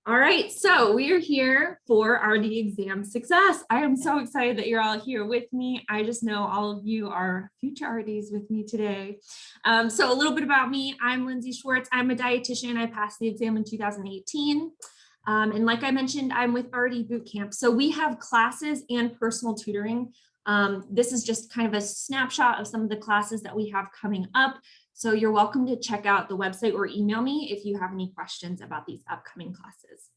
All right, so we are here for RD exam success. I am so excited that you're all here with me. I just know all of you are future RDs with me today. So a little bit about me, I'm Lindsay Schwartz. I'm a dietitian. I passed the exam in 2018. And like I mentioned, I'm with RD Bootcamp. So we have classes and personal tutoring. This is just kind of a snapshot of some of the classes that we have coming up. So you're welcome to check out the website or email me if you have any questions about these upcoming classes.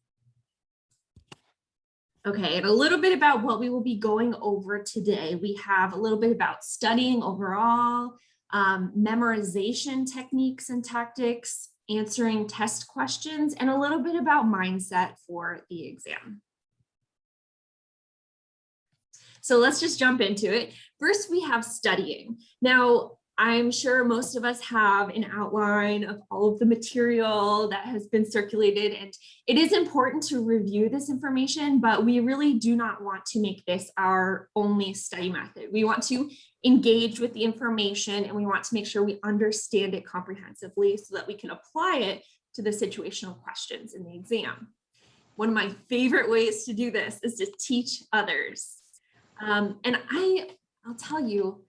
Okay, and a little bit about what we will be going over today. We have a little bit about studying overall, memorization techniques and tactics, answering test questions, and a little bit about mindset for the exam. So let's just jump into it. First, we have studying. Now, I'm sure most of us have an outline of all of the material that has been circulated, and it is important to review this information, but we really do not want to make this our only study method. We want to engage with the information, and we want to make sure we understand it comprehensively so that we can apply it to the situational questions in the exam. One of my favorite ways to do this is to teach others. And I'll tell you,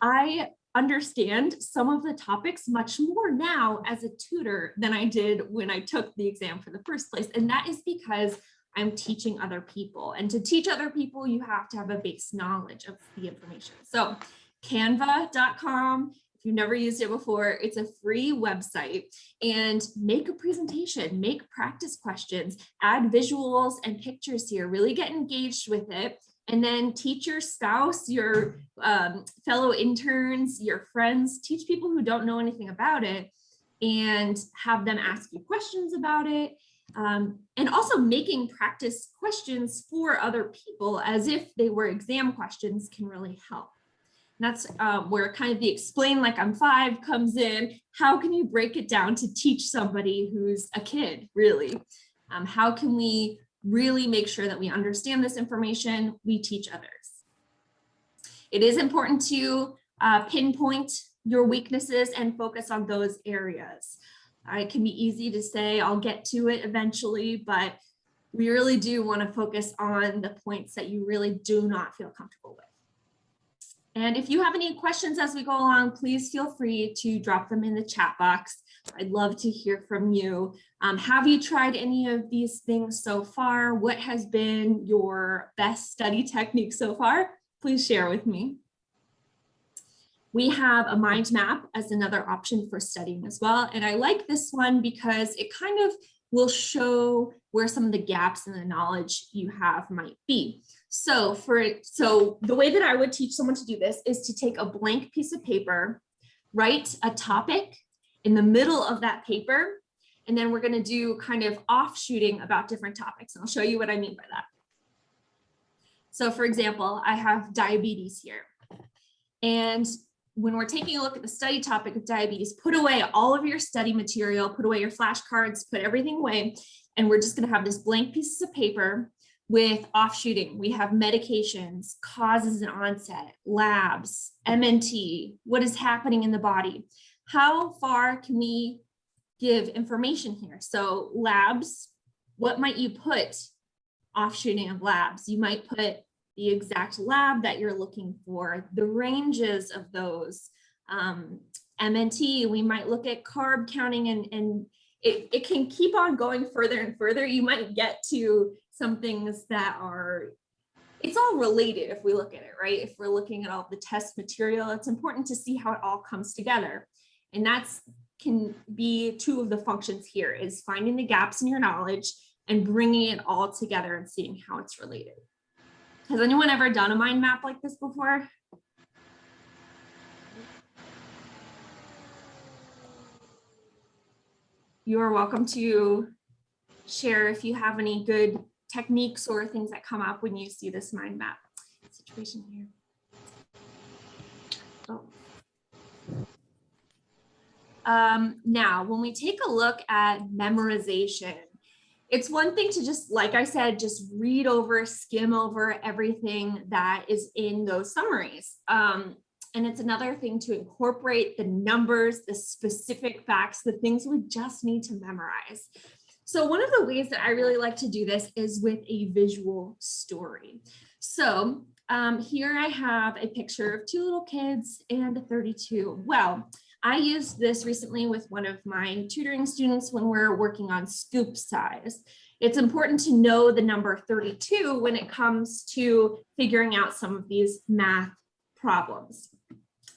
I understand some of the topics much more now as a tutor than I did when I took the exam for the first place. And that is because I'm teaching other people. And to teach other people, you have to have a base knowledge of the information. So canva.com, if you've never used it before, it's a free website, and make a presentation, make practice questions, add visuals and pictures here, really get engaged with it. And then teach your spouse, your fellow interns, your friends, teach people who don't know anything about it, and have them ask you questions about it. And also making practice questions for other people as if they were exam questions can really help. And that's where kind of the explain like I'm 5 comes in. How can you break it down to teach somebody who's a kid, really? How can we really make sure that we understand this information, we teach others. It is important to pinpoint your weaknesses and focus on those areas. It can be easy to say, I'll get to it eventually, but we really do want to focus on the points that you really do not feel comfortable with. And if you have any questions as we go along, please feel free to drop them in the chat box. I'd love to hear from you. Have you tried any of these things so far? What has been your best study technique so far? Please share with me. We have a mind map as another option for studying as well. And I like this one because it kind of will show where some of the gaps in the knowledge you have might be. So the way that I would teach someone to do this is to take a blank piece of paper, write a topic in the middle of that paper, and then we're going to do kind of offshooting about different topics. And I'll show you what I mean by that. So for example, I have diabetes here. And when we're taking a look at the study topic of diabetes, put away all of your study material, put away your flashcards, put everything away. And we're just going to have this blank piece of paper with offshooting. We have medications, causes and onset, labs, MNT, what is happening in the body. How far can we give information here? So labs, what might you put offshooting of labs? You might put the exact lab that you're looking for, the ranges of those. MNT, we might look at carb counting, and it can keep on going further and further. You might get to some things that are, it's all related if we look at it, right? If we're looking at all the test material, it's important to see how it all comes together. And that's can be 2 of the functions here, is finding the gaps in your knowledge and bringing it all together and seeing how it's related. Has anyone ever done a mind map like this before? You are welcome to share if you have any good techniques or things that come up when you see this mind map situation here. Oh. Now, when we take a look at memorization, it's one thing to just, like I said, just read over, skim over everything that is in those summaries. And it's another thing to incorporate the numbers, the specific facts, the things we just need to memorize. So one of the ways that I really like to do this is with a visual story. So here I have a picture of two little kids and a 32. Well, I used this recently with one of my tutoring students when we're working on scoop size. It's important to know the number 32 when it comes to figuring out some of these math problems.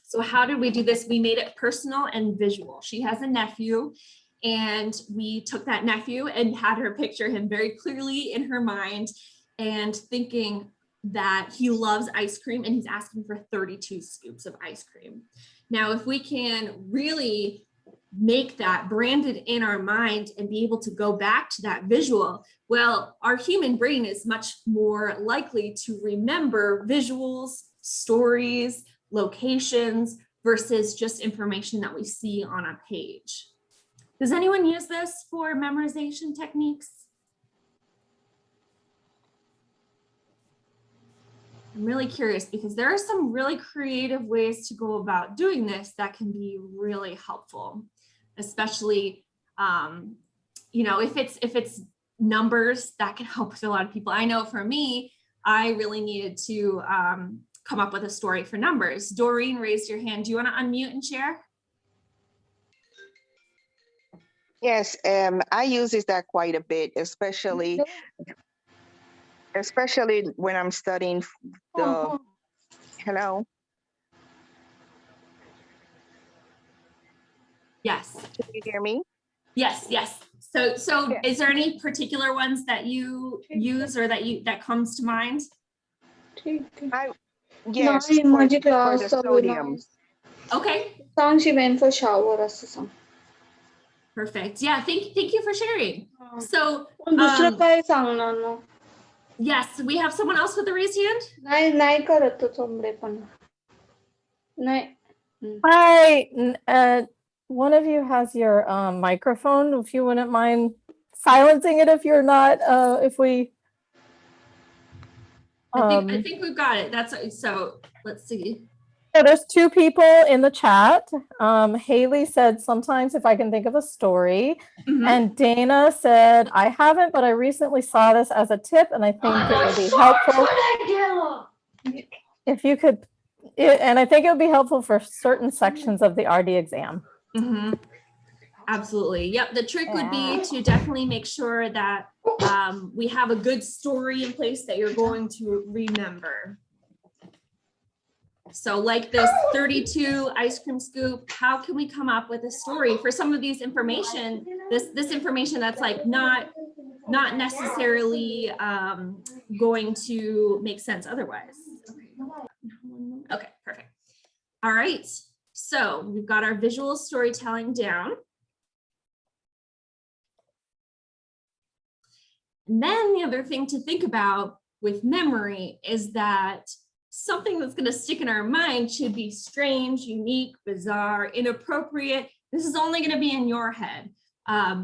So how did we do this? We made it personal and visual. She has a nephew, and we took that nephew and had her picture him very clearly in her mind and thinking that he loves ice cream and he's asking for 32 scoops of ice cream. Now, if we can really make that branded in our mind and be able to go back to that visual, well, our human brain is much more likely to remember visuals, stories, locations versus just information that we see on a page. Does anyone use this for memorization techniques? I'm really curious because there are some really creative ways to go about doing this that can be really helpful, especially, you know, if it's numbers, that can help with a lot of people. I know for me, I really needed to come up with a story for numbers. Doreen raised your hand. Do you want to unmute and share? Yes, I use that quite a bit, especially when I'm studying the, hello? Yes. Can you hear me? Yes, yes. So Yeah. is there any particular ones that you use or that comes to mind? Yes, for the sodiums. Okay. She went for shower or something. Perfect. Yeah, thank you for sharing. So दुसरं काय सांगणार मग? yes, we have someone else with a raised hand. नाही करत तो चोंबडे पण नाही. Hi, one of you has your microphone. If you wouldn't mind silencing it, if you're not, if we. I think we've got it. That's so. Let's see. So there's two people in the chat. Haley said, sometimes if I can think of a story. Mm-hmm. And Dana said, I haven't, but I recently saw this as a tip and I think it would be helpful. If you could, and I think it would be helpful for certain sections of the RD exam. Mm-hmm. Absolutely. Yep. The trick would be to definitely make sure that we have a good story in place that you're going to remember. So like this 32 ice cream scoop, how can we come up with a story for some of these information, this information that's like not necessarily going to make sense otherwise. Okay, perfect. All right. So we've got our visual storytelling down. And then the other thing to think about with memory is that something that's going to stick in our mind should be strange, unique, bizarre, inappropriate. This is only going to be in your head.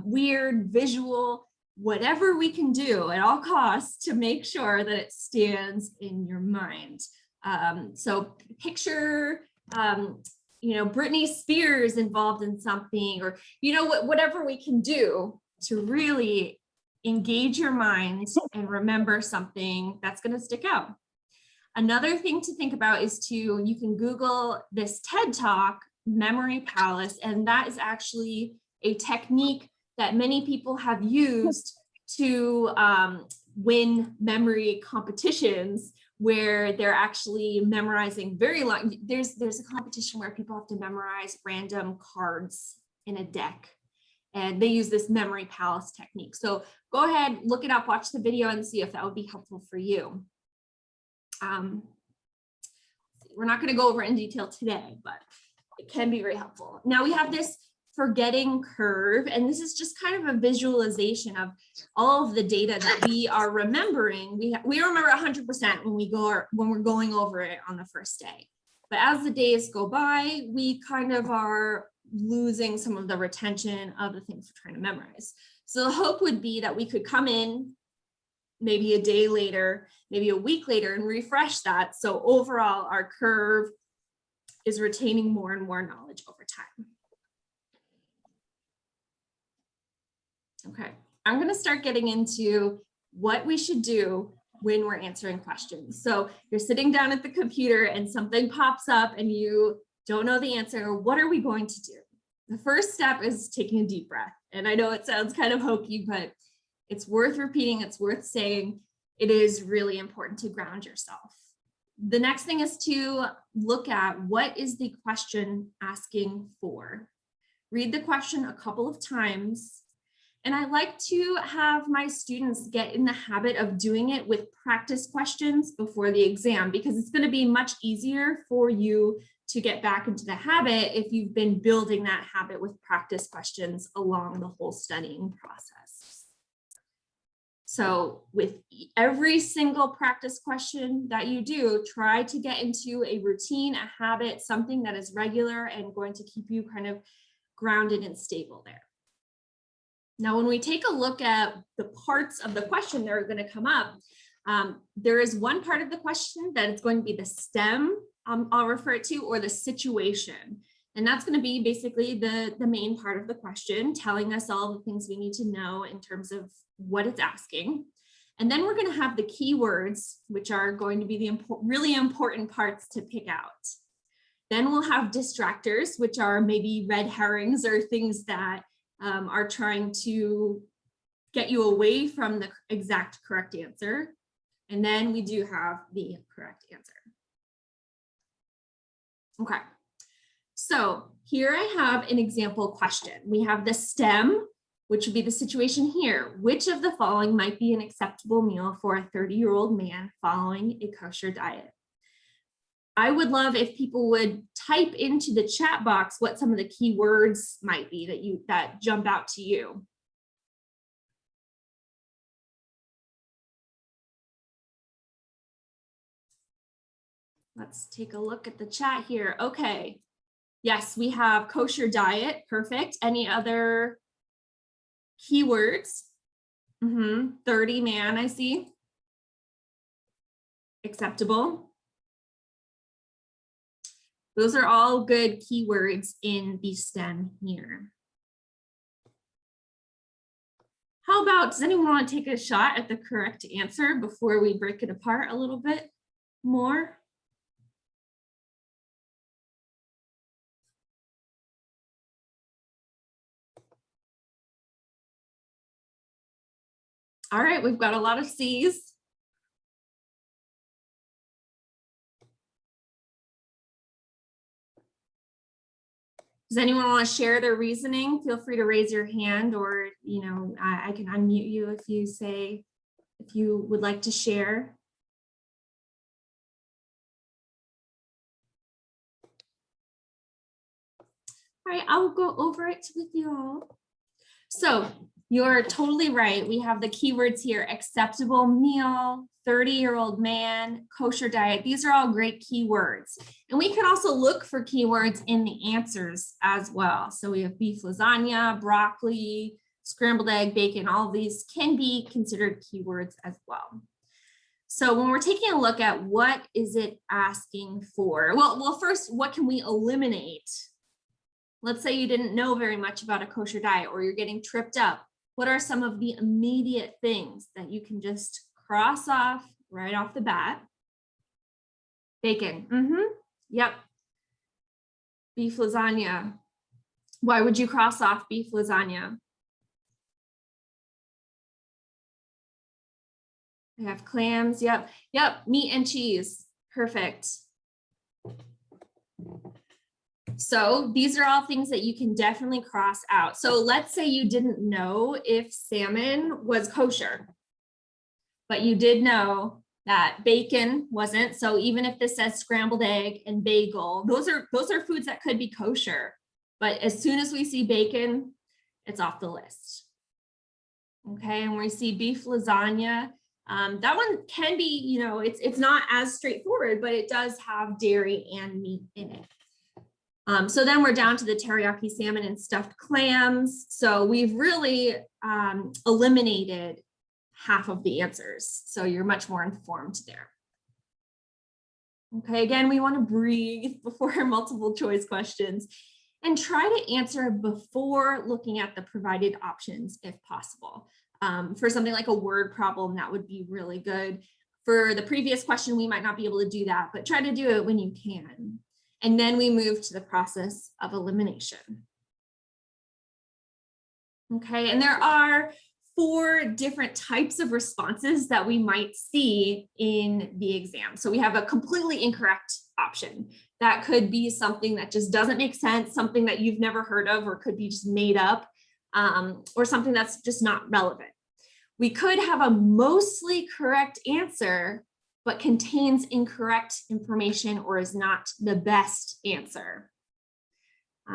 Weird, visual, whatever we can do at all costs to make sure that it stands in your mind. So picture, you know, Britney Spears involved in something, or, you know, whatever we can do to really engage your mind and remember something that's going to stick out. Another thing to think about is you can Google this TED Talk, Memory Palace, and that is actually a technique that many people have used to win memory competitions where they're actually memorizing very long. There's a competition where people have to memorize random cards in a deck, and they use this Memory Palace technique. So go ahead, look it up, watch the video and see if that would be helpful for you. We're not going to go over it in detail today, but it can be very helpful. Now we have this forgetting curve, and this is just kind of a visualization of all of the data that we are remembering. We remember 100% when we're going over it on the first day, but as the days go by, we kind of are losing some of the retention of the things we're trying to memorize. So the hope would be that we could come in maybe a day later, maybe a week later, and refresh that. So overall, our curve is retaining more and more knowledge over time. Okay, I'm going to start getting into what we should do when we're answering questions. So you're sitting down at the computer and something pops up and you don't know the answer. What are we going to do? The first step is taking a deep breath. And I know it sounds kind of hokey, but it's worth repeating. It's worth saying. It is really important to ground yourself. The next thing is to look at what is the question asking for. Read the question a couple of times. And I like to have my students get in the habit of doing it with practice questions before the exam, because it's going to be much easier for you to get back into the habit if you've been building that habit with practice questions along the whole studying process. So with every single practice question that you do, try to get into a routine, a habit, something that is regular and going to keep you kind of grounded and stable there. Now, when we take a look at the parts of the question that are going to come up, there is one part of the question that it's going to be the stem, I'll refer it to, or the situation. And that's going to be basically the main part of the question, telling us all the things we need to know in terms of what it's asking. And then we're going to have the keywords, which are going to be the really important parts to pick out. Then we'll have distractors, which are maybe red herrings or things that are trying to get you away from the exact correct answer. And then we do have the correct answer. Okay, so here I have an example question. We have the stem, which would be the situation here. Which of the following might be an acceptable meal for a 30-year-old man following a kosher diet? I would love if people would type into the chat box what some of the key words might be that jump out to you. Let's take a look at the chat here. Okay. Yes, we have kosher diet. Perfect. Any other keywords? 30 man, I see. Acceptable. Those are all good keywords in the stem here. How about, does anyone want to take a shot at the correct answer before we break it apart a little bit more? All right, we've got a lot of C's. Does anyone want to share their reasoning? Feel free to raise your hand, or, you know, I can unmute you if you would like to share. All right, I'll go over it with you all. So you're totally right. We have the keywords here: acceptable meal, 30-year-old man, kosher diet. These are all great keywords. And we can also look for keywords in the answers as well. So we have beef lasagna, broccoli, scrambled egg, bacon. All of these can be considered keywords as well. So when we're taking a look at what is it asking for? Well, first, what can we eliminate? Let's say you didn't know very much about a kosher diet, or you're getting tripped up. What are some of the immediate things that you can just cross off right off the bat? Bacon. Yep. Beef lasagna. Why would you cross off beef lasagna? I have clams. Yep. Meat and cheese. Perfect. So these are all things that you can definitely cross out. So let's say you didn't know if salmon was kosher, but you did know that bacon wasn't. So even if this says scrambled egg and bagel, those are foods that could be kosher. But as soon as we see bacon, it's off the list. Okay, and we see beef lasagna. That one can be, you know, it's not as straightforward, but it does have dairy and meat in it. So then we're down to the teriyaki salmon and stuffed clams. So we've really eliminated half of the answers. So you're much more informed there. Okay, again, we want to breathe before multiple choice questions and try to answer before looking at the provided options if possible. For something like a word problem, that would be really good. For the previous question, we might not be able to do that, but try to do it when you can. And then we move to the process of elimination. Okay, and there are 4 different types of responses that we might see in the exam. So we have a completely incorrect option. That could be something that just doesn't make sense, something that you've never heard of, or could be just made up, or something that's just not relevant. We could have a mostly correct answer, but contains incorrect information or is not the best answer.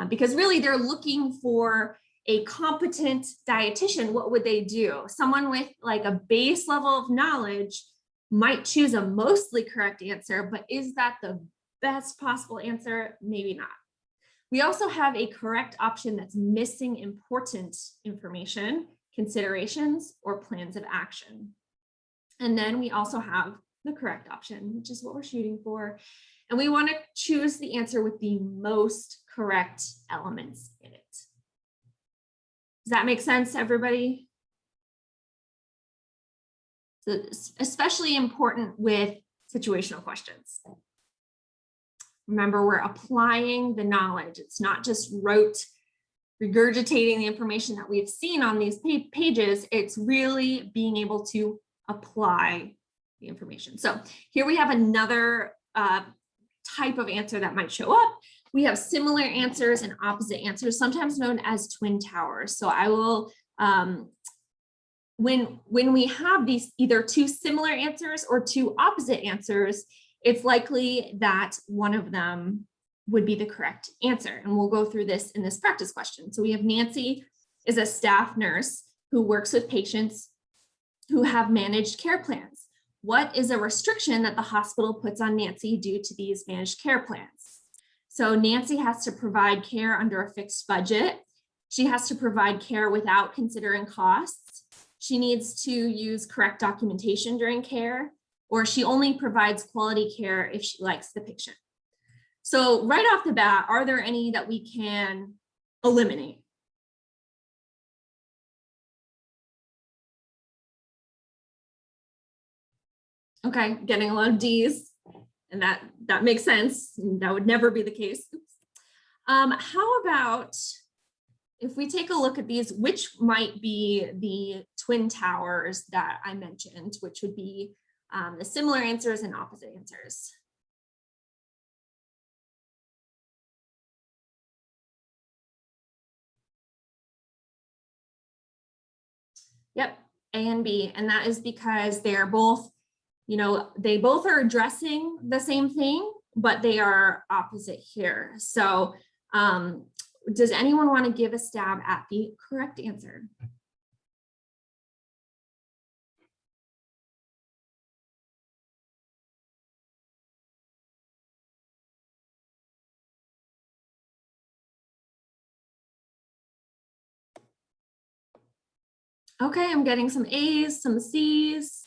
Because really they're looking for a competent dietitian. What would they do? Someone with like a base level of knowledge might choose a mostly correct answer, but is that the best possible answer? Maybe not. We also have a correct option that's missing important information, considerations, or plans of action. And then we also have the correct option, which is what we're shooting for. And we want to choose the answer with the most correct elements in it. Does that make sense, everybody? So it's especially important with situational questions. Remember, we're applying the knowledge. It's not just rote regurgitating the information that we've seen on these pages. It's really being able to apply the information. So here we have another type of answer that might show up. We have similar answers and opposite answers, sometimes known as twin towers. So I will, when we have these either 2 similar answers or 2 opposite answers, it's likely that one of them would be the correct answer. And we'll go through this in this practice question. So we have Nancy is a staff nurse who works with patients who have managed care plans. What is a restriction that the hospital puts on Nancy due to these managed care plans? So Nancy has to provide care under a fixed budget. She has to provide care without considering costs. She needs to use correct documentation during care, or she only provides quality care if she likes the patient. So right off the bat, are there any that we can eliminate? Okay, getting a lot of D's, and that makes sense. That would never be the case. How about if we take a look at these, which might be the twin towers that I mentioned, which would be the similar answers and opposite answers? Yep, A and B, and that is because they're both, they both are addressing the same thing, but they are opposite here. So does anyone want to give a stab at the correct answer? Okay, I'm getting some A's, some C's.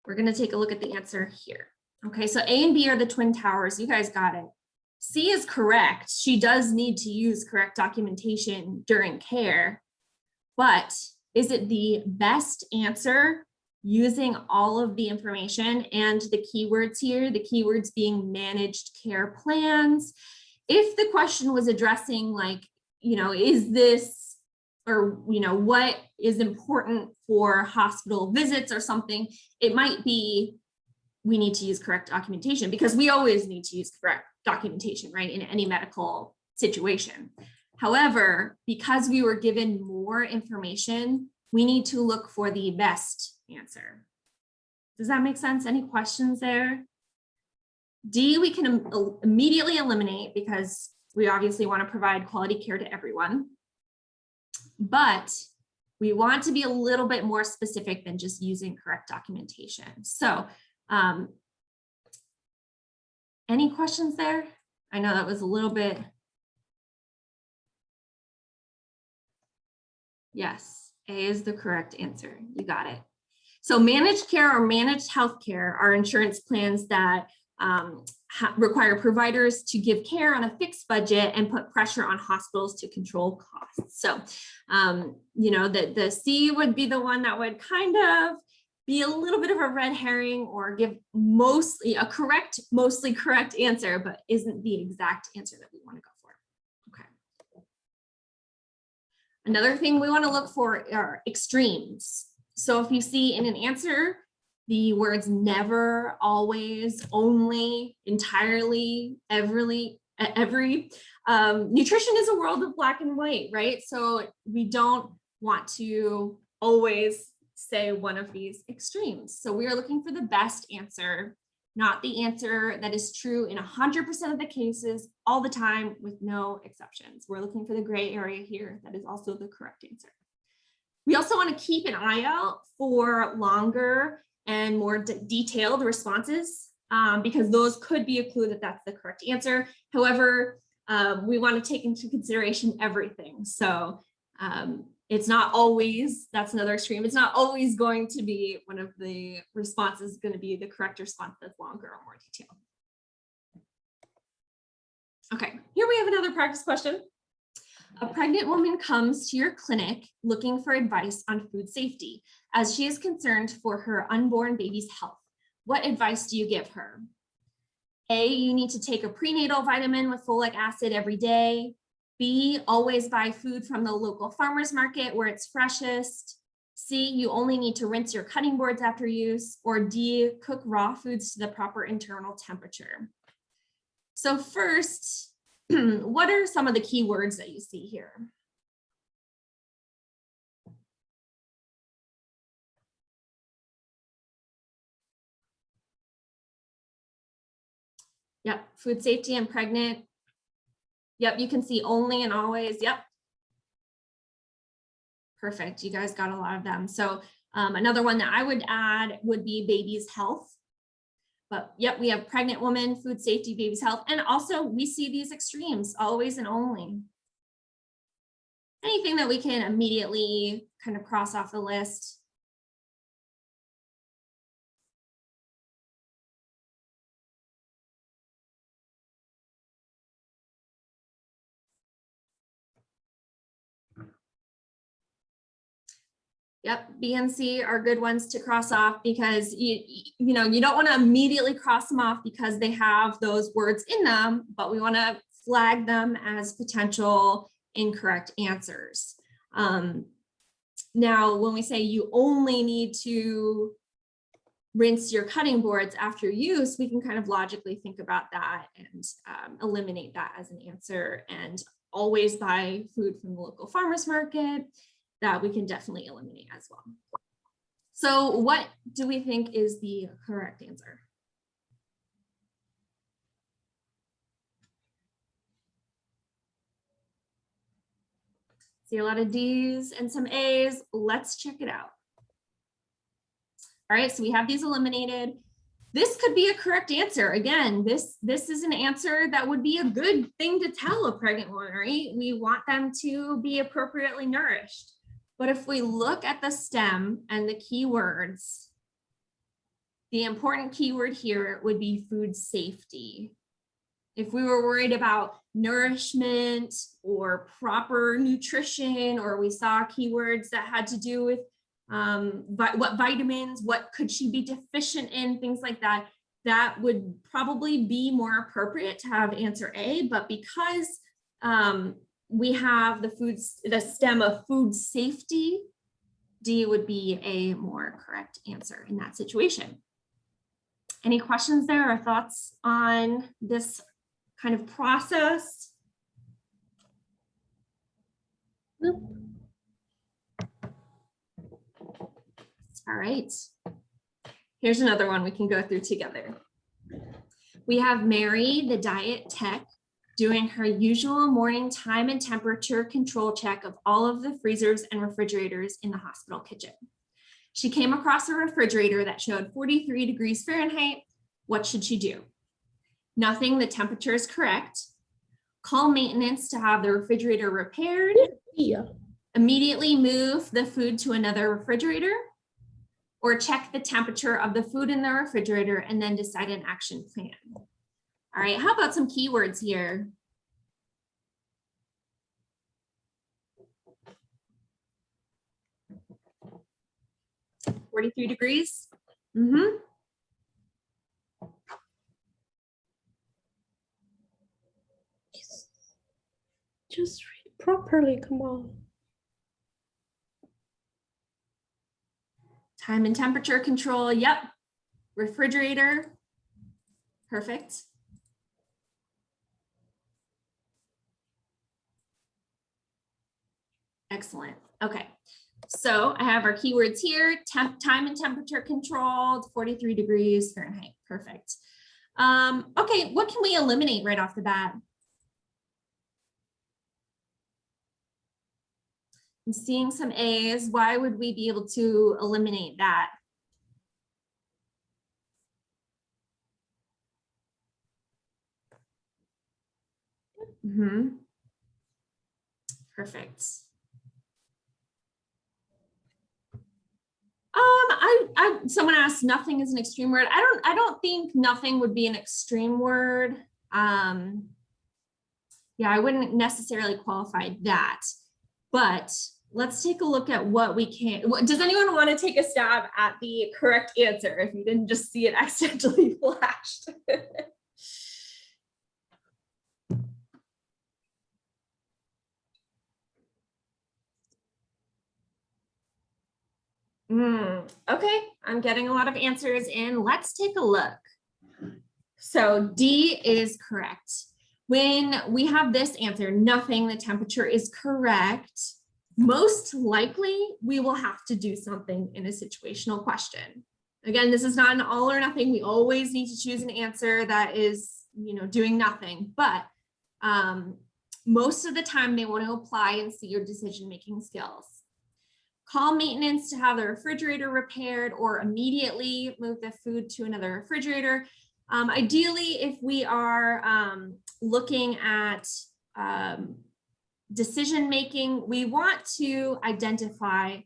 We're going to take a look at the answer here. Okay, so A and B are the twin towers. You guys got it. C is correct. She does need to use correct documentation during care, but is it the best answer using all of the information and the keywords here, the keywords being managed care plans? If the question was addressing like, is this, or what is important for hospital visits or something, it might be we need to use correct documentation, because we always need to use correct documentation, right, in any medical situation. However, because we were given more information, we need to look for the best answer. Does that make sense? Any questions there? D, we can immediately eliminate because we obviously want to provide quality care to everyone. But we want to be a little bit more specific than just using correct documentation. So any questions there? I know that was a little bit. Yes, A is the correct answer. You got it. So managed care or managed healthcare are insurance plans that require providers to give care on a fixed budget and put pressure on hospitals to control costs. So, you know, the C would be the one that would kind of be a little bit of a red herring or give mostly a correct, mostly correct answer, but isn't the exact answer that we want to go for. Okay. Another thing we want to look for are extremes. So if you see in an answer, the words never, always, only, entirely, every, nutrition is a world of black and white, right? So we don't want to always say one of these extremes. So we are looking for the best answer, not the answer that is true in 100% of the cases all the time with no exceptions. We're looking for the gray area here that is also the correct answer. We also want to keep an eye out for longer and more detailed responses because those could be a clue that that's the correct answer. However, we want to take into consideration everything. So it's not always, that's another extreme, it's not always going to be one of the responses going to be the correct response that's longer or more detailed. Okay, here we have another practice question. A pregnant woman comes to your clinic looking for advice on food safety as she is concerned for her unborn baby's health. What advice do you give her? A, you need to take a prenatal vitamin with folic acid every day. B, always buy food from the local farmer's market where it's freshest. C, you only need to rinse your cutting boards after use. Or D, cook raw foods to the proper internal temperature. So first, what are some of the key words that you see here? Yep, food safety and pregnant. Yep, you can see only and always. Yep. Perfect, you guys got a lot of them. So another one that I would add would be baby's health. But yep, we have pregnant woman, food safety, baby's health. And also we see these extremes, always and only. Anything that we can immediately kind of cross off the list. Yep, B and C are good ones to cross off because you don't want to immediately cross them off because they have those words in them, but we want to flag them as potential incorrect answers. Now, when we say you only need to rinse your cutting boards after use, we can kind of logically think about that and eliminate that as an answer, and always buy food from the local farmer's market. That we can definitely eliminate as well. So what do we think is the correct answer? See a lot of D's and some A's. Let's check it out. All right, so we have these eliminated. This could be a correct answer. Again, this is an answer that would be a good thing to tell a pregnant woman, right? We want them to be appropriately nourished. But if we look at the STEM and the keywords, the important keyword here would be food safety. If we were worried about nourishment or proper nutrition, or we saw keywords that had to do with what vitamins, what could she be deficient in, things like that, that would probably be more appropriate to have answer A. But because we have the STEM of food safety, D would be a more correct answer in that situation. Any questions there or thoughts on this kind of process? Nope. All right. Here's another one we can go through together. We have Mary, the diet tech, doing her usual morning time and temperature control check of all of the freezers and refrigerators in the hospital kitchen. She came across a refrigerator that showed 43 degrees Fahrenheit. What should she do? Nothing, the temperature is correct. Call maintenance to have the refrigerator repaired. Yeah. Immediately move the food to another refrigerator, or check the temperature of the food in the refrigerator and then decide an action plan. All right, how about some keywords here? "43 degrees. Mm-hmm. Just read properly, come on. Time and temperature control, yep. Refrigerator, perfect. Excellent, okay. So I have our keywords here, time and temperature controlled, 43 degrees Fahrenheit, perfect. Okay, what can we eliminate right off the bat? I'm seeing some A's. Why would we be able to eliminate that? Mm-hmm. Perfect. Someone asked, nothing is an extreme word. I don't think nothing would be an extreme word. Yeah, I wouldn't necessarily qualify that, but let's take a look at what we can. Does anyone want to take a stab at the correct answer if you didn't just see it accidentally flashed? Okay, I'm getting a lot of answers in. Let's take a look. So D is correct. When we have this answer, nothing, the temperature is correct, most likely we will have to do something in a situational question. Again, this is not an all or nothing. We always need to choose an answer that is, doing nothing, but most of the time they want to apply and see your decision-making skills. Call maintenance to have the refrigerator repaired or immediately move the food to another refrigerator. Ideally, if we are looking at decision making, we want to identify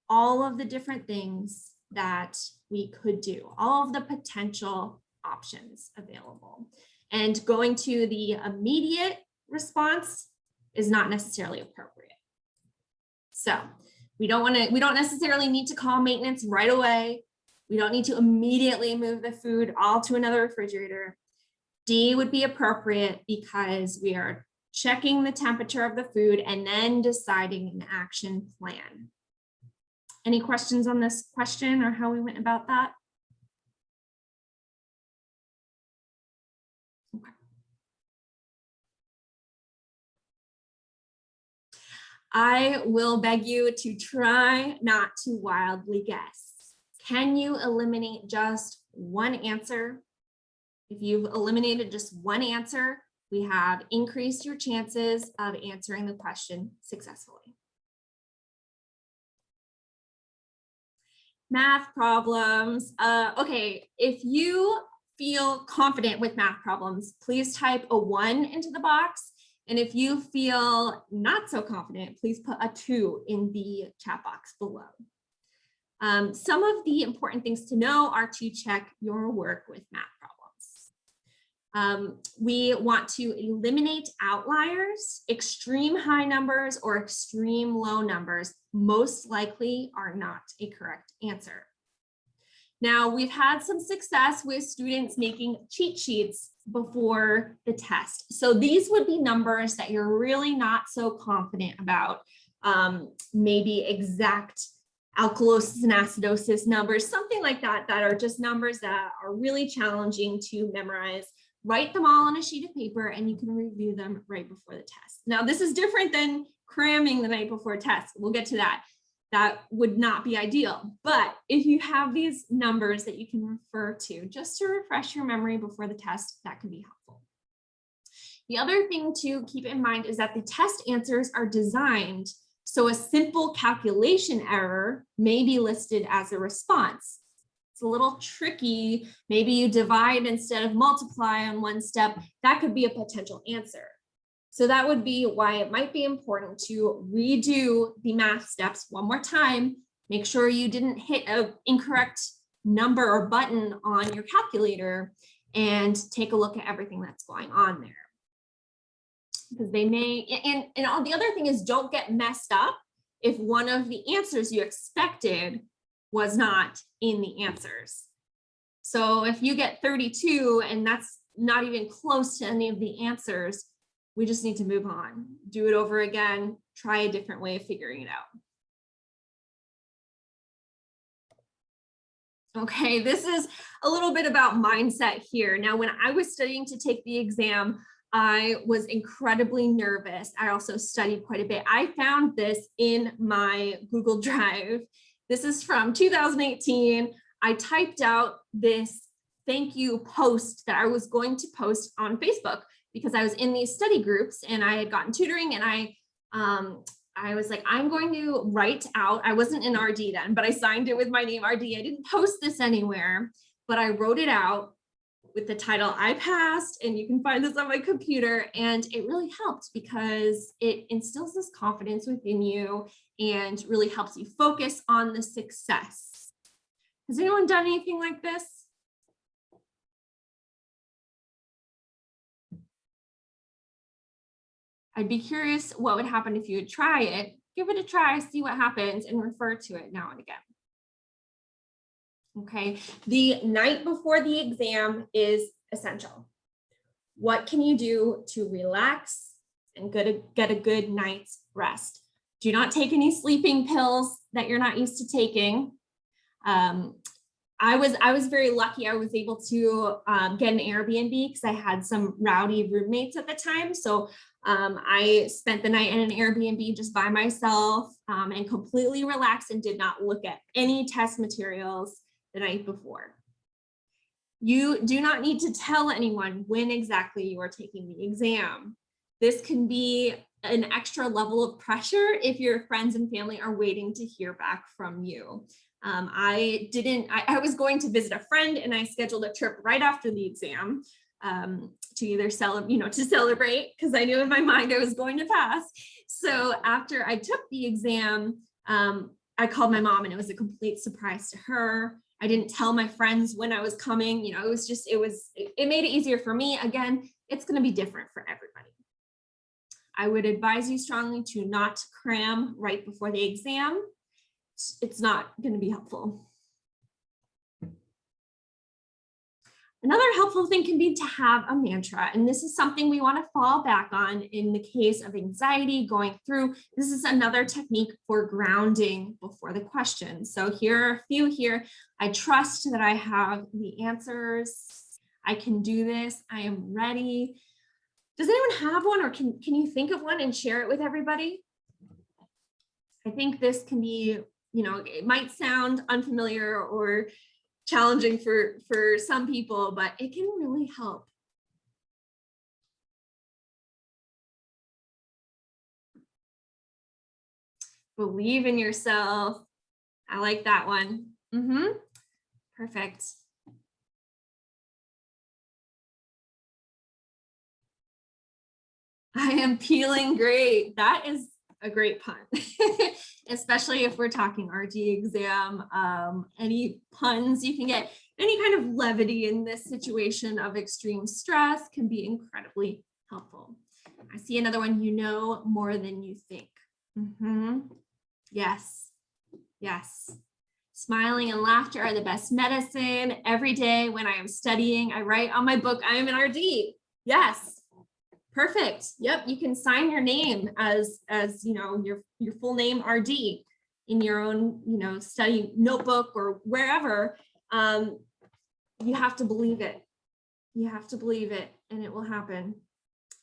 all of the different things that we could do, all of the potential options available. And going to the immediate response is not necessarily appropriate. So we don't necessarily need to call maintenance right away. We don't need to immediately move the food all to another refrigerator. D would be appropriate because we are checking the temperature of the food and then deciding an action plan. Any questions on this question or how we went about that? Okay. I will beg you to try not to wildly guess. Can you eliminate just one answer? If you've eliminated just one answer, we have increased your chances of answering the question successfully. Math problems. Okay, if you feel confident with math problems, please type a 1 into the box. And if you feel not so confident, please put a 2 in the chat box below. Some of the important things to know are to check your work with math problems. We want to eliminate outliers. Extreme high numbers or extreme low numbers most likely are not a correct answer. Now, we've had some success with students making cheat sheets before the test. So these would be numbers that you're really not so confident about, maybe exact alkalosis and acidosis numbers, something like that, that are just numbers that are really challenging to memorize. Write them all on a sheet of paper and you can review them right before the test. Now, this is different than cramming the night before test. We'll get to that. That would not be ideal. But if you have these numbers that you can refer to just to refresh your memory before the test, that can be helpful. The other thing to keep in mind is that the test answers are designed so a simple calculation error may be listed as a response. It's a little tricky. Maybe you divide instead of multiply on one step. That could be a potential answer. So that would be why it might be important to redo the math steps one more time. Make sure you didn't hit an incorrect number or button on your calculator and take a look at everything that's going on there. Because they may, and all the other thing is, don't get messed up if one of the answers you expected was not in the answers. So if you get 32 and that's not even close to any of the answers, we just need to move on, do it over again, try a different way of figuring it out. Okay, this is a little bit about mindset here. Now, when I was studying to take the exam, I was incredibly nervous. I also studied quite a bit. I found this in my Google Drive. This is from 2018. I typed out this thank you post that I was going to post on Facebook because I was in these study groups and I had gotten tutoring, and I was like, I'm going to write out, I wasn't in RD then, but I signed it with my name RD. I didn't post this anywhere, but I wrote it out with the title I passed, and you can find this on my computer. And it really helped because it instills this confidence within you and really helps you focus on the success. Has anyone done anything like this? I'd be curious what would happen if you would try it. Give it a try, see what happens, and refer to it now and again. Okay, the night before the exam is essential. What can you do to relax and get a good night's rest? Do not take any sleeping pills that you're not used to taking. I was very lucky. I was able to get an Airbnb because I had some rowdy roommates at the time. So I spent the night in an Airbnb just by myself and completely relaxed and did not look at any test materials the night before. You do not need to tell anyone when exactly you are taking the exam. This can be an extra level of pressure if your friends and family are waiting to hear back from you. I was going to visit a friend and I scheduled a trip right after the exam to either celebrate, because I knew in my mind I was going to pass. So after I took the exam, I called my mom, and it was a complete surprise to her. I didn't tell my friends when I was coming. It made it easier for me. Again, it's going to be different for everybody. I would advise you strongly to not cram right before the exam. It's not going to be helpful. Another helpful thing can be to have a mantra, and this is something we want to fall back on in the case of anxiety going through. This is another technique for grounding before the question. So here are a few here. I trust that I have the answers. I can do this. I am ready. Does anyone have one, or can you think of one and share it with everybody? I think this can be, it might sound unfamiliar or challenging for some people, but it can really help. Believe in yourself. I like that one. Perfect. I am feeling great. That is a great pun, especially if we're talking RD exam. Any puns you can get, any kind of levity in this situation of extreme stress can be incredibly helpful. I see another one, more than you think. Yes, yes. Smiling and laughter are the best medicine. Every day when I am studying, I write on my book, I am an RD. Yes. Perfect. Yep. You can sign your name as your full name RD in your own, study notebook or wherever. You have to believe it. You have to believe it, and it will happen.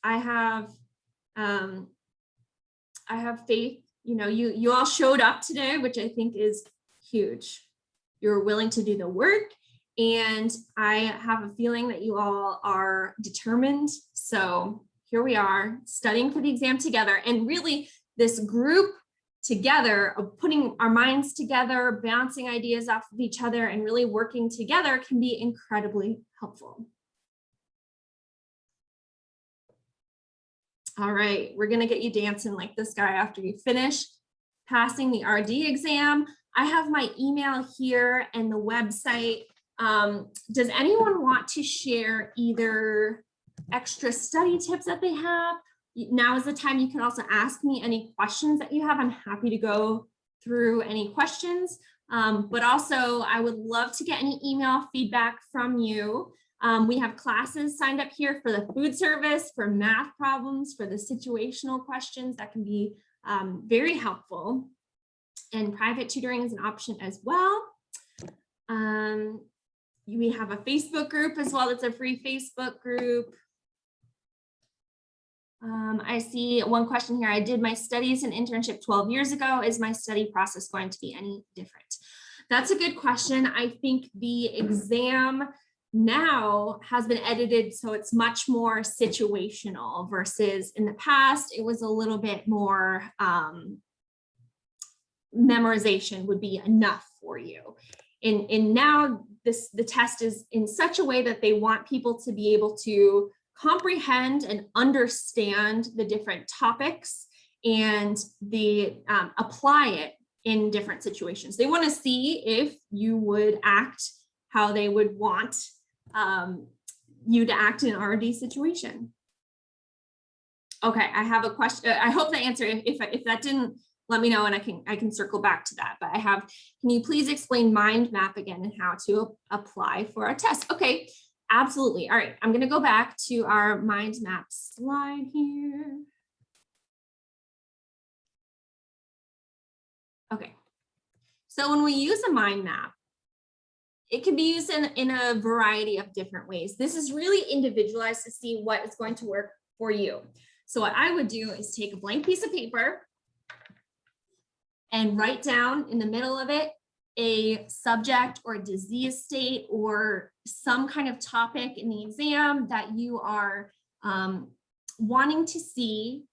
I have faith. You all showed up today, which I think is huge. You're willing to do the work, and I have a feeling that you all are determined. So here we are studying for the exam together, and really this group together of putting our minds together, bouncing ideas off of each other, and really working together can be incredibly helpful. All right, we're gonna get you dancing like this guy after you finish passing the RD exam. I have my email here and the website Does anyone want to share either extra study tips that they have? Now is the time. You can also ask me any questions that you have. I'm happy to go through any questions, but also I would love to get any email feedback from you. We have classes signed up here for the food service, for math problems, for the situational questions that can be very helpful. And private tutoring is an option as well. We have a Facebook group as well. It's a free Facebook group. I see one question here. I did my studies and internship 12 years ago. Is my study process going to be any different? That's a good question. I think the exam now has been edited so it's much more situational versus in the past it was a little bit more memorization would be enough for you. And now the test is in such a way that they want people to be able to comprehend and understand the different topics and apply it in different situations. They want to see if you would act how they would want you to act in an R&D situation. Okay, I have a question. I hope that answered. If that didn't, let me know and I can circle back to that. But can you please explain mind map again and how to apply for a test? Okay, absolutely. All right, I'm going to go back to our mind map slide here. Okay, so when we use a mind map, it can be used in a variety of different ways. This is really individualized to see what is going to work for you. So what I would do is take a blank piece of paper and write down in the middle of it a subject or disease state or some kind of topic in the exam that you are wanting to see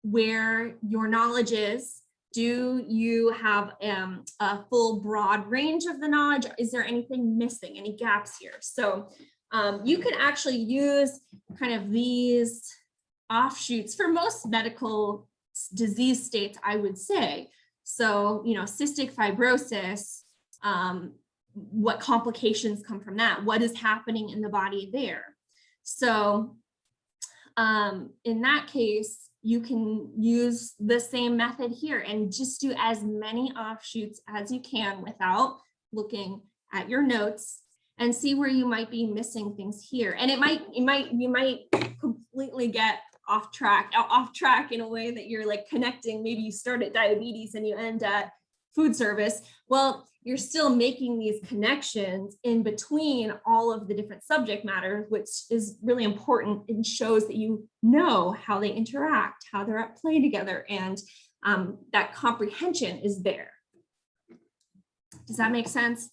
where your knowledge is. Do you have a full broad range of the knowledge? Is there anything missing, any gaps here? So you can actually use kind of these offshoots for most medical disease states, I would say. So, cystic fibrosis, what complications come from that? What is happening in the body there? So in that case, you can use the same method here and just do as many offshoots as you can without looking at your notes and see where you might be missing things here. And you might completely get off track in a way that you're like connecting. Maybe you start at diabetes and you end at food service. Well, you're still making these connections in between all of the different subject matter, which is really important and shows that you know how they interact, how they're at play together, and that comprehension is there. Does that make sense?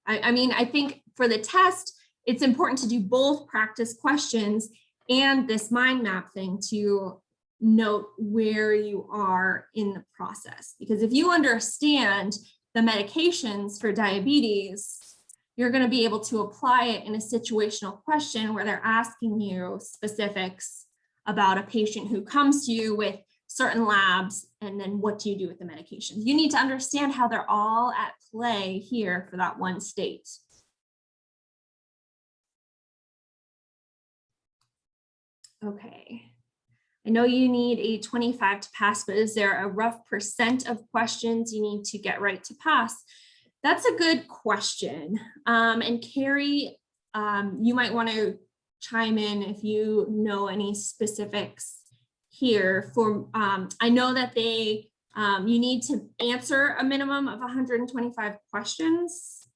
I mean, I think for the test, it's important to do both practice questions and this mind map thing to note where you are in the process. Because if you understand the medications for diabetes, you're going to be able to apply it in a situational question where they're asking you specifics about a patient who comes to you with certain labs, and then what do you do with the medications? You need to understand how they're all at play here for that one state. Okay. I know you need a 25 to pass, but is there a rough percent of questions you need to get right to pass? That's a good question. And Carrie, you might want to chime in if you know any specifics here. For I know that you need to answer a minimum of 125 questions.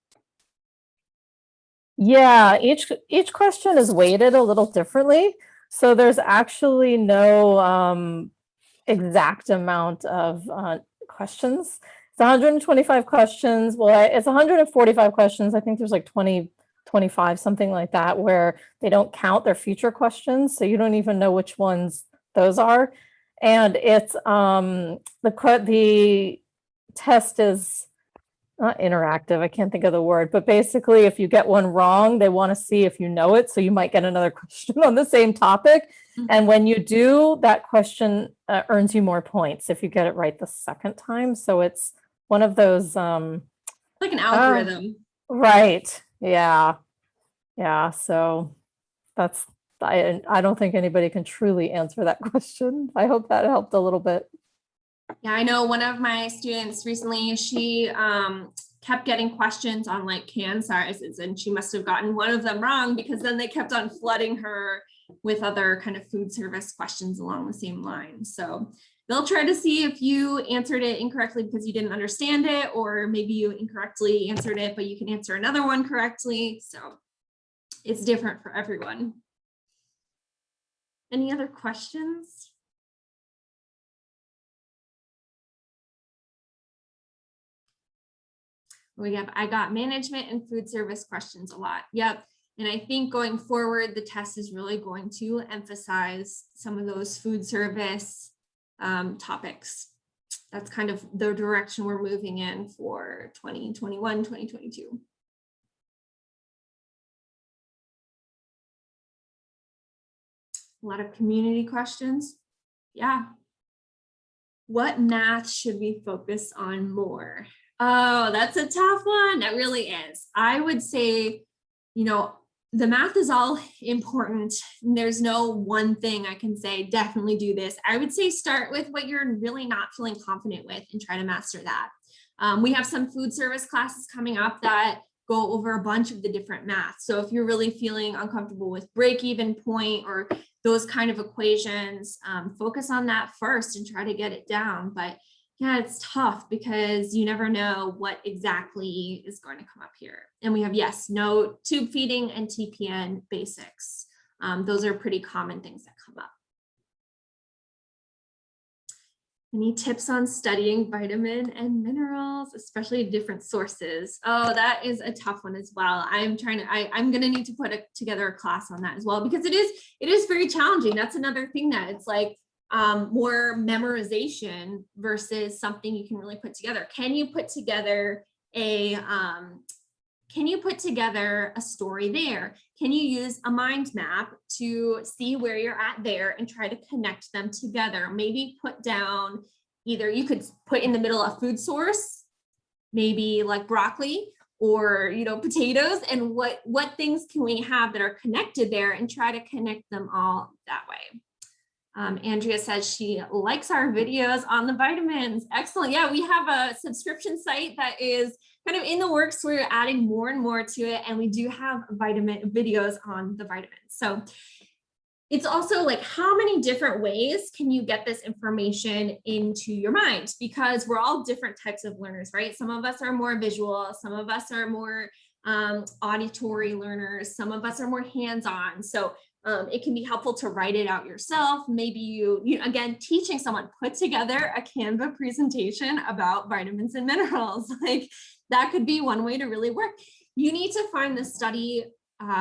Yeah, each question is weighted a little differently. So there's actually no exact amount of questions. It's 125 questions. Well, it's 145 questions. I think there's like 20, 25, something like that, where they don't count their future questions. So you don't even know which ones those are. And it's the test is not interactive. I can't think of the word, but basically if you get one wrong, they want to see if you know it. So you might get another question on the same topic. Mm-hmm. And when you do, that question earns you more points if you get it right the second time. So it's one of those like an algorithm. Right. Yeah. Yeah. So that's, I don't think anybody can truly answer that question. I hope that helped a little bit. Yeah, I know one of my students recently, she kept getting questions on like can sizes, and she must have gotten one of them wrong because then they kept on flooding her with other kind of food service questions along the same line. So they'll try to see if you answered it incorrectly because you didn't understand it, or maybe you incorrectly answered it, but you can answer another one correctly. So it's different for everyone. Any other questions? I got management and food service questions a lot. Yep. And I think going forward, the test is really going to emphasize some of those food service topics. That's kind of the direction we're moving in for 2021, 2022. A lot of community questions. Yeah. What math should we focus on more? Oh, that's a tough one. That really is. I would say, you know, the math is all important. There's no one thing I can say, definitely do this. I would say start with what you're really not feeling confident with and try to master that. We have some food service classes coming up that go over a bunch of the different math. So if you're really feeling uncomfortable with break-even point or those kind of equations, focus on that first and try to get it down. But yeah, it's tough because you never know what exactly is going to come up here. And we have, yes, no tube feeding and TPN basics. Those are pretty common things that come up. Any tips on studying vitamin and minerals, especially different sources? Oh, that is a tough one as well. I'm going to need to put together a class on that as well, because it is very challenging. That's another thing that it's like more memorization versus something you can really put together. Can you put together a story there? Can you use a mind map to see where you're at there and try to connect them together? Maybe put down, either you could put in the middle a food source, maybe like broccoli or, you know, potatoes, and what things can we have that are connected there, and try to connect them all that way. Andrea says she likes our videos on the vitamins. Excellent. Yeah, we have a subscription site that is kind of in the works. We're adding more and more to it, and we do have vitamin videos on the vitamins. So it's also like, how many different ways can you get this information into your mind? Because we're all different types of learners, right? Some of us are more visual, some of us are more auditory learners, some of us are more hands-on. So it can be helpful to write it out yourself. Maybe you again, teaching someone, put together a Canva presentation about vitamins and minerals. Like that could be one way to really work. You need to find the study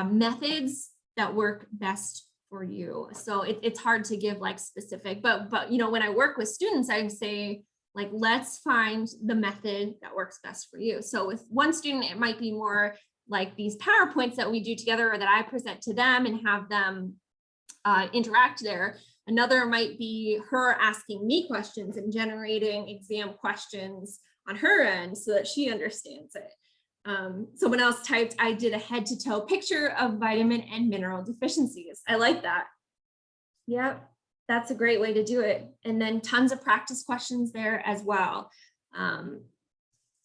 methods that work best for you. So it's hard to give like specific, but you know, when I work with students, I say like, let's find the method that works best for you. So with one student, it might be more like these PowerPoints that we do together, or that I present to them and have them interact there. Another might be her asking me questions and generating exam questions on her end so that she understands it. Someone else typed, I did a head to toe picture of vitamin and mineral deficiencies. I like that. Yep, that's a great way to do it. And then tons of practice questions there as well.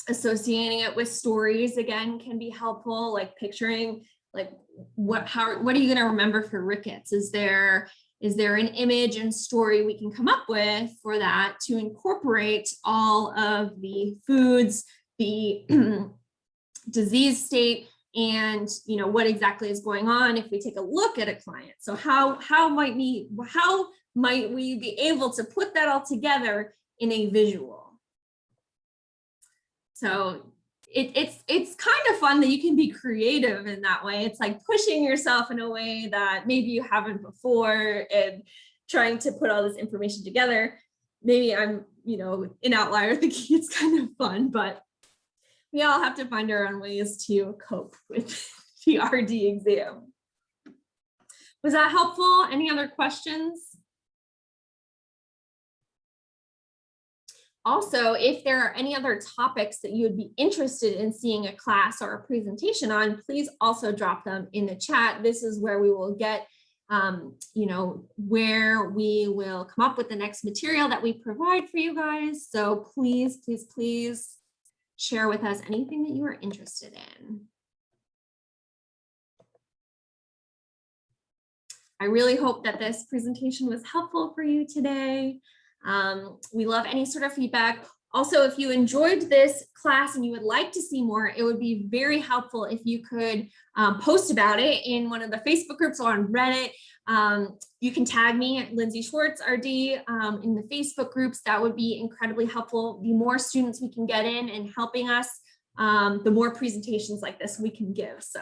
Associating it with stories, again, can be helpful, like picturing like what are you going to remember for rickets? Is there an image and story we can come up with for that to incorporate all of the foods, the disease state, and you know what exactly is going on if we take a look at a client? So how might we be able to put that all together in a visual? So it's kind of fun that you can be creative in that way. It's like pushing yourself in a way that maybe you haven't before, and trying to put all this information together. Maybe I'm, you know, an outlier thinking it's kind of fun, but we all have to find our own ways to cope with the RD exam. Was that helpful? Any other questions? Also, if there are any other topics that you would be interested in seeing a class or a presentation on, please also drop them in the chat. This is where we will get, where we will come up with the next material that we provide for you guys. So please, please, please share with us anything that you are interested in. I really hope that this presentation was helpful for you today. We love any sort of feedback. Also, if you enjoyed this class and you would like to see more, it would be very helpful if you could post about it in one of the Facebook groups or on Reddit. You can tag me at Lindsay Schwartz, RD, in the Facebook groups. That would be incredibly helpful. The more students we can get in and helping us, the more presentations like this we can give. So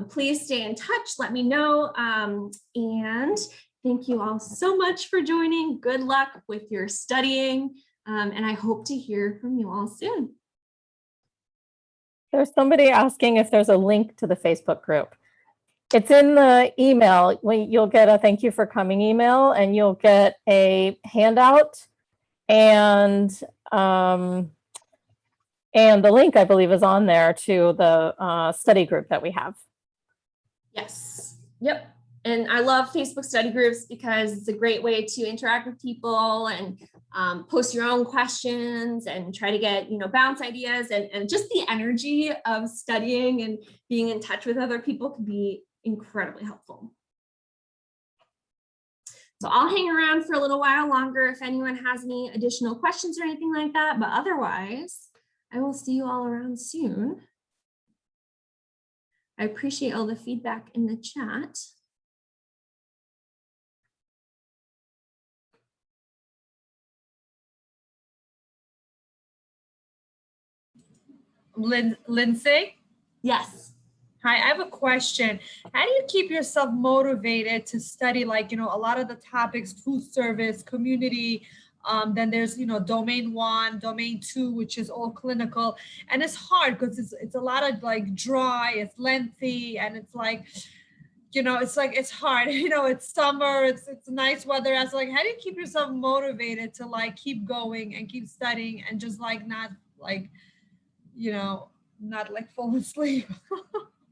please stay in touch, let me know. And thank you all so much for joining. Good luck with your studying. And I hope to hear from you all soon. There's somebody asking if there's a link to the Facebook group. It's in the email. You'll get a thank you for coming email, and you'll get a handout, and the link, I believe, is on there to the study group that we have. Yes. Yep. And I love Facebook study groups because it's a great way to interact with people and post your own questions and try to get, bounce ideas, and just the energy of studying and being in touch with other people can be incredibly helpful. So I'll hang around for a little while longer if anyone has any additional questions or anything like that, but otherwise, I will see you all around soon. I appreciate all the feedback in the chat. Lindsay? Yes. Hi, I have a question. How do you keep yourself motivated to study, like, a lot of the topics, food service, community, then there's, domain 1, domain 2, which is all clinical. And it's hard because it's a lot of like dry, it's lengthy, and it's like, it's hard, it's summer, it's nice weather. I was like, how do you keep yourself motivated to like keep going and keep studying and just like not like, not like fall asleep?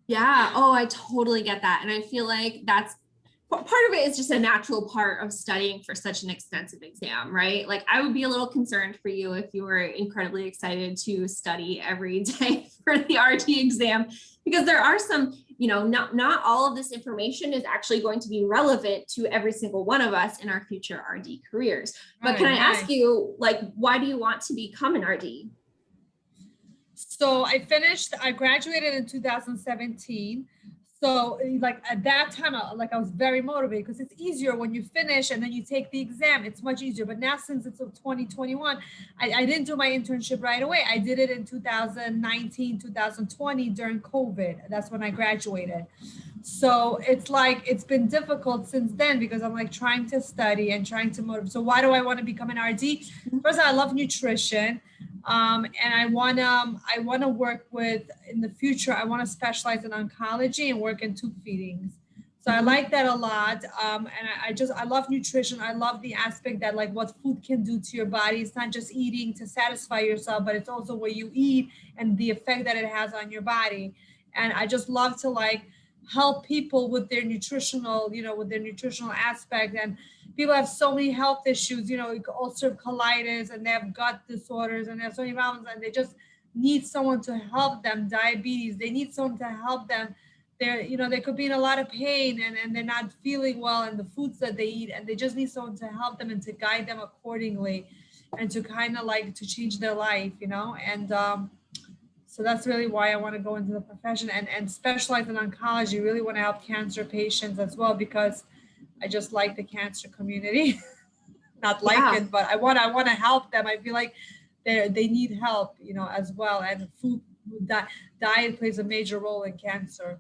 Yeah. Oh, I totally get that. And I feel like that's part of it is just a natural part of studying for such an extensive exam, right? Like I would be a little concerned for you if you were incredibly excited to study every day for the RT exam, because there are some, not all of this information is actually going to be relevant to every single one of us in our future RD careers. But can I ask you, like, why do you want to become an RD? So I graduated in 2017. So like at that time, I was very motivated because it's easier when you finish and then you take the exam, it's much easier. But now since it's 2021, I didn't do my internship right away. I did it in 2019, 2020 during COVID. That's when I graduated. So it's like, it's been difficult since then because I'm like trying to study and trying to motivate. So why do I want to become an RD? First, I love nutrition. And I want to work with, in the future, I want to specialize in oncology and work in tube feedings. So I like that a lot. And I love nutrition. I love the aspect that like what food can do to your body. It's not just eating to satisfy yourself, but it's also what you eat and the effect that it has on your body. And I just love to like help people with their nutritional, with their nutritional aspect. And people have so many health issues, ulcerative colitis, and they have gut disorders, and they have so many problems, and they just need someone to help them. Diabetes, they need someone to help them. They could be in a lot of pain and they're not feeling well, and the foods that they eat, and they just need someone to help them and to guide them accordingly, and to kind of like to change their life, and so that's really why I want to go into the profession and specialize in oncology. Really want to help cancer patients as well, because I just like the cancer community. Not like it, but I want to help them. I feel like they need help, as well. And diet plays a major role in cancer.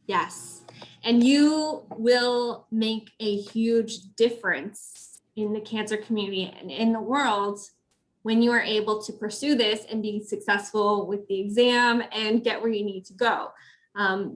Yes. And you will make a huge difference in the cancer community and in the world when you are able to pursue this and be successful with the exam and get where you need to go.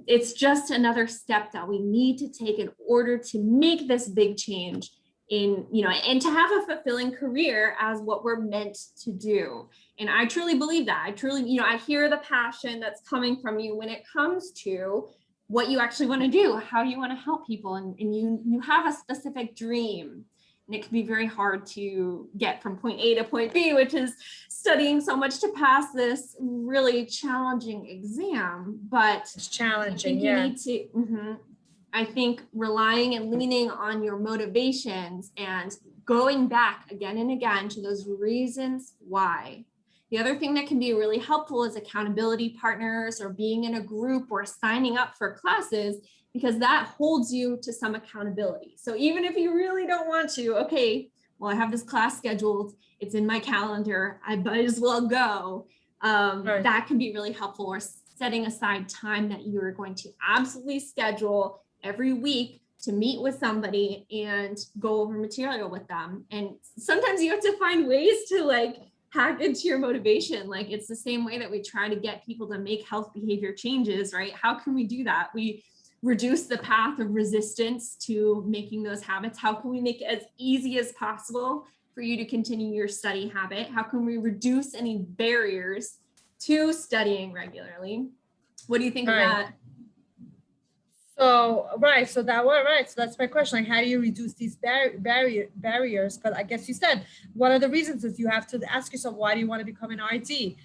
It's just another step that we need to take in order to make this big change in, and to have a fulfilling career as what we're meant to do. And I truly believe that. I truly, I hear the passion that's coming from you when it comes to what you actually want to do, how you want to help people, and you have a specific dream. And it can be very hard to get from point A to point B, which is studying so much to pass this really challenging exam. But It's challenging, you need to, I think relying and leaning on your motivations and going back again and again to those reasons why. The other thing that can be really helpful is accountability partners, or being in a group, or signing up for classes, because that holds you to some accountability. So even if you really don't want to, okay, well, I have this class scheduled, it's in my calendar, I might as well go. Right. That can be really helpful, or setting aside time that you're going to absolutely schedule every week to meet with somebody and go over material with them. And sometimes you have to find ways to like hack into your motivation. Like, it's the same way that we try to get people to make health behavior changes, right? How can we do that? We reduce the path of resistance to making those habits. How can we make it as easy as possible for you to continue your study habit? How can we reduce any barriers to studying regularly? What do you think of that? So, so that's my question. Like, how do you reduce these barriers? But I guess you said one of the reasons is you have to ask yourself, why do you want to become an RD?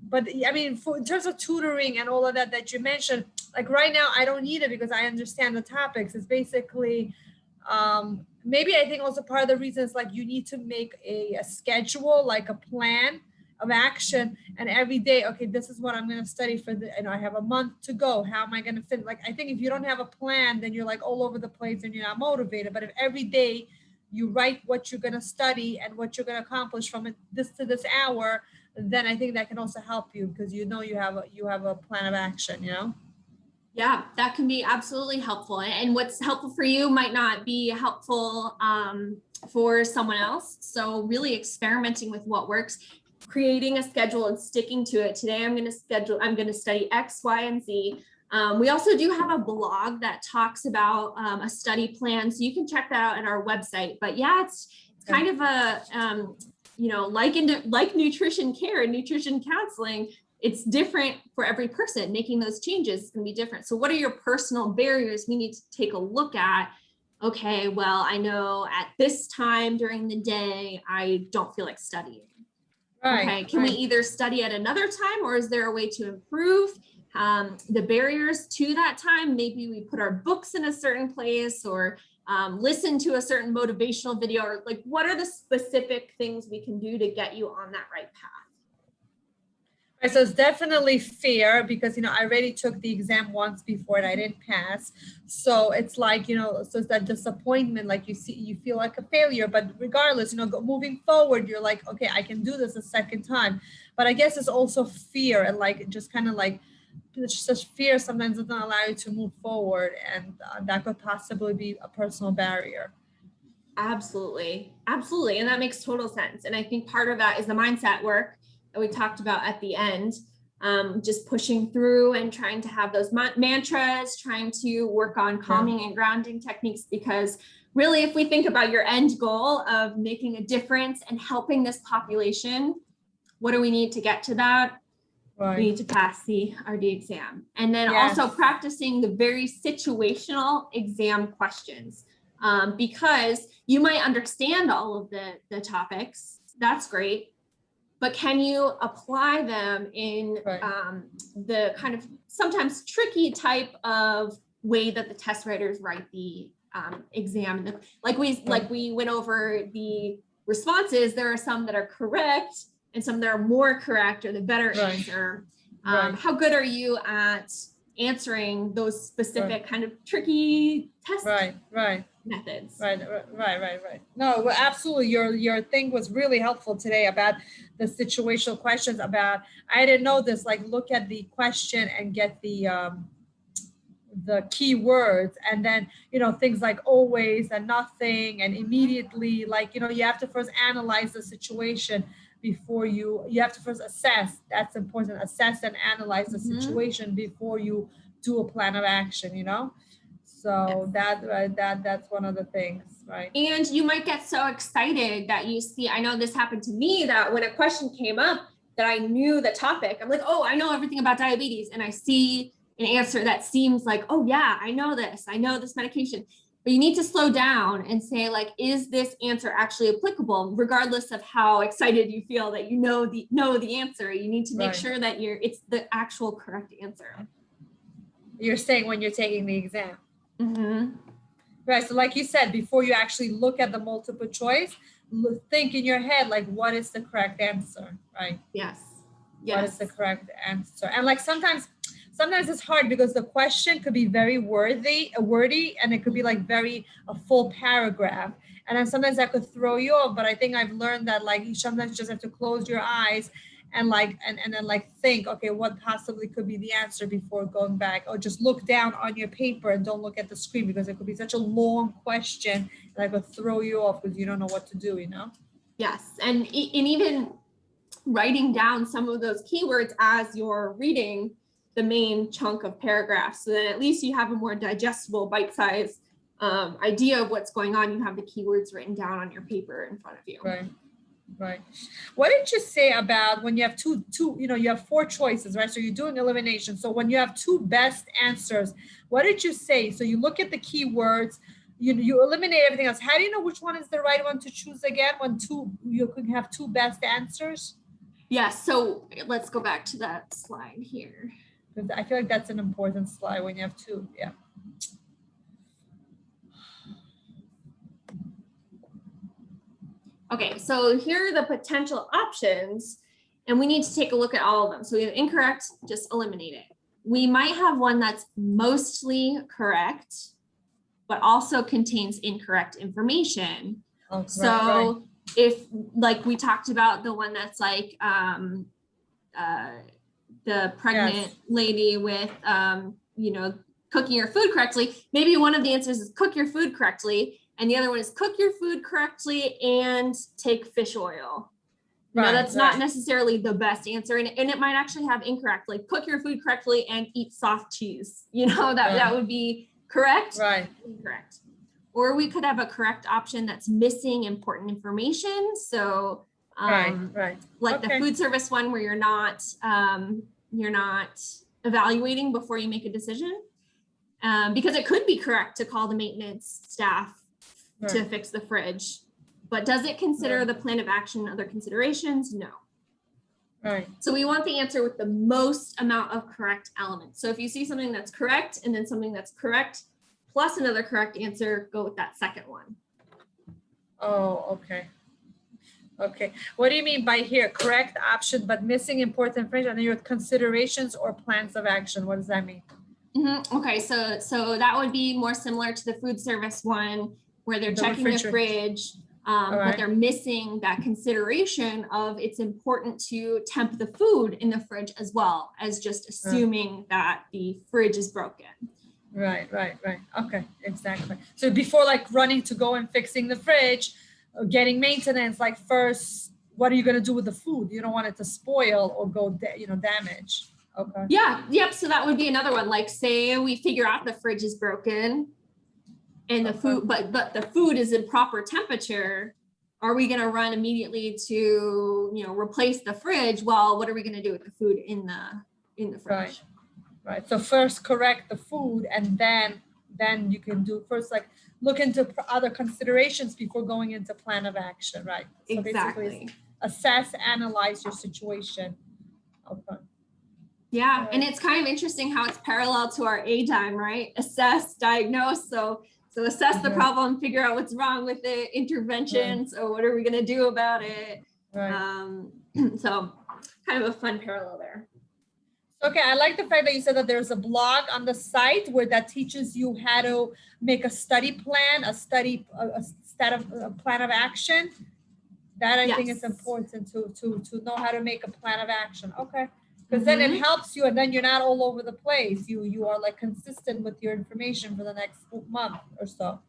But I mean, in terms of tutoring and all of that you mentioned, like right now, I don't need it because I understand the topics. It's basically, maybe I think also part of the reason is like you need to make a schedule, like a plan of action, and every day, okay, this is what I'm going to study for I have a month to go. How am I going to fit? Like, I think if you don't have a plan, then you're like all over the place and you're not motivated. But if every day you write what you're going to study and what you're going to accomplish from this to this hour, then I think that can also help you, because you have a plan of action, Yeah, that can be absolutely helpful. And what's helpful for you might not be helpful for someone else. So really experimenting with what works, creating a schedule and sticking to it. Today I'm going to study X, Y, and Z. We also do have a blog that talks about a study plan, so you can check that out at our website. But yeah, it's kind of a, like nutrition care and nutrition counseling, it's different for every person. Making those changes is going to be different. So what are your personal barriers? We need to take a look at, okay, well, I know at this time during the day, I don't feel like studying. Right. Okay, can we either study at another time, or is there a way to improve the barriers to that time? Maybe we put our books in a certain place, or listen to a certain motivational video, or like, what are the specific things we can do to get you on that right path? Right, so it's definitely fear, because I already took the exam once before and I didn't pass. So it's like, so it's that disappointment, like you feel like a failure. But regardless, moving forward, you're like, okay, I can do this a second time. But I guess it's also fear, and like just kind of like such fear sometimes doesn't allow you to move forward, and that could possibly be a personal barrier. Absolutely. And that makes total sense. And I think part of that is the mindset work that we talked about at the end, just pushing through and trying to have those mantras, trying to work on calming and grounding techniques, because really, if we think about your end goal of making a difference and helping this population, what do we need to get to that? Right. We need to pass the RD exam. And then also practicing the very situational exam questions, because you might understand all of the topics. That's great. But can you apply them in the kind of sometimes tricky type of way that the test writers write the exam? Like we went over the responses, there are some that are correct and some that are more correct, or the better answer. How good are you at answering those specific kind of tricky test methods? Right. No, well, absolutely. Your thing was really helpful today about the situational questions. About, I didn't know this, like look at the question and get the key words, and then things like always and nothing and immediately, like you have to first analyze the situation before you have to first assess. That's important. Assess and analyze the situation before you do a plan of action, So that's one of the things, right? And you might get so excited that you see, I know this happened to me, that when a question came up that I knew the topic, I'm like, oh, I know everything about diabetes. And I see an answer that seems like, oh yeah, I know this medication. But you need to slow down and say, like, is this answer actually applicable? Regardless of how excited you feel that you know the answer, you need to make sure that it's the actual correct answer. You're saying when you're taking the exam. Mm-hmm. Right. So like you said, before you actually look at the multiple choice, think in your head, like, what is the correct answer, right? Yes. What is the correct answer? And like sometimes it's hard because the question could be very wordy, and it could be like a full paragraph. And then sometimes that could throw you off. But I think I've learned that like you sometimes just have to close your eyes and like and then like think, okay, what possibly could be the answer before going back, or just look down on your paper and don't look at the screen, because it could be such a long question that could throw you off because you don't know what to do, you know? Yes. And even writing down some of those keywords as you're reading the main chunk of paragraphs, so that at least you have a more digestible, bite-sized idea of what's going on. You have the keywords written down on your paper in front of you. Right. What did you say about when you have two, you have 4 choices, right? So you're doing elimination. So when you have 2 best answers, what did you say? So you look at the keywords, you eliminate everything else. How do you know which one is the right one to choose again when you could have 2 best answers? Yes. So let's go back to that slide here. I feel like that's an important slide when you have 2. Yeah. Okay, so here are the potential options, and we need to take a look at all of them. So we have incorrect, just eliminate it. We might have one that's mostly correct, but also contains incorrect information. Oh, so if, like we talked about, the one that's like the pregnant lady with, cooking your food correctly, maybe one of the answers is cook your food correctly, and the other one is cook your food correctly and take fish oil. That's not necessarily the best answer. And it might actually have incorrect, like cook your food correctly and eat soft cheese. That would be correct, incorrect. Or we could have a correct option that's missing important information. So like the food service one, where you're not evaluating before you make a decision. Because it could be correct to call the maintenance staff to fix the fridge, but does it consider the plan of action and other considerations? No. Right. So we want the answer with the most amount of correct elements. So if you see something that's correct and then something that's correct plus another correct answer, go with that second one. Oh, okay. Okay. What do you mean by here? Correct option, but missing important information, and then your considerations or plans of action. What does that mean? Mm-hmm. Okay, so that would be more similar to the food service one, where they're checking the fridge, but they're missing that consideration of it's important to temp the food in the fridge as well as just assuming that the fridge is broken. Right. Okay, exactly. So before like running to go and fixing the fridge, getting maintenance, like first, what are you going to do with the food? You don't want it to spoil or go, damage. Okay. Yeah. Yep. So that would be another one. Like, say we figure out the fridge is broken and the food, but the food is in proper temperature. Are we going to run immediately to, replace the fridge? Well, what are we going to do with the food in the fridge? Right. So first correct the food, and then you can do first, like look into other considerations before going into plan of action. Right. So exactly. Basically assess, analyze your situation. Okay. Yeah, and it's kind of interesting how it's parallel to our ADIME, right? Assess, diagnose. So assess the problem, figure out what's wrong with it, intervention. So what are we going to do about it? So kind of a fun parallel there. Okay, I like the fact that you said that there's a blog on the site where that teaches you how to make a study plan, a plan of action. That I think is important to know how to make a plan of action. Okay. Because then it helps you, and then you're not all over the place. You are like consistent with your information for the next month or so.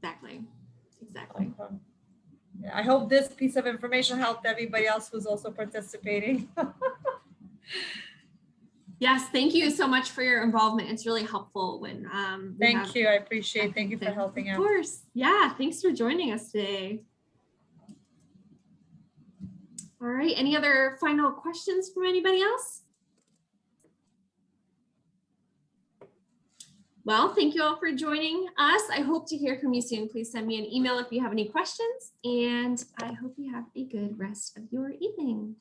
Exactly. Okay. Yeah, I hope this piece of information helped everybody else who's also participating. Yes, thank you so much for your involvement. It's really helpful when Thank you. I appreciate. Thank you for helping out. Of course. Yeah, thanks for joining us today. All right, any other final questions from anybody else? Well, thank you all for joining us. I hope to hear from you soon. Please send me an email if you have any questions, and I hope you have a good rest of your evening.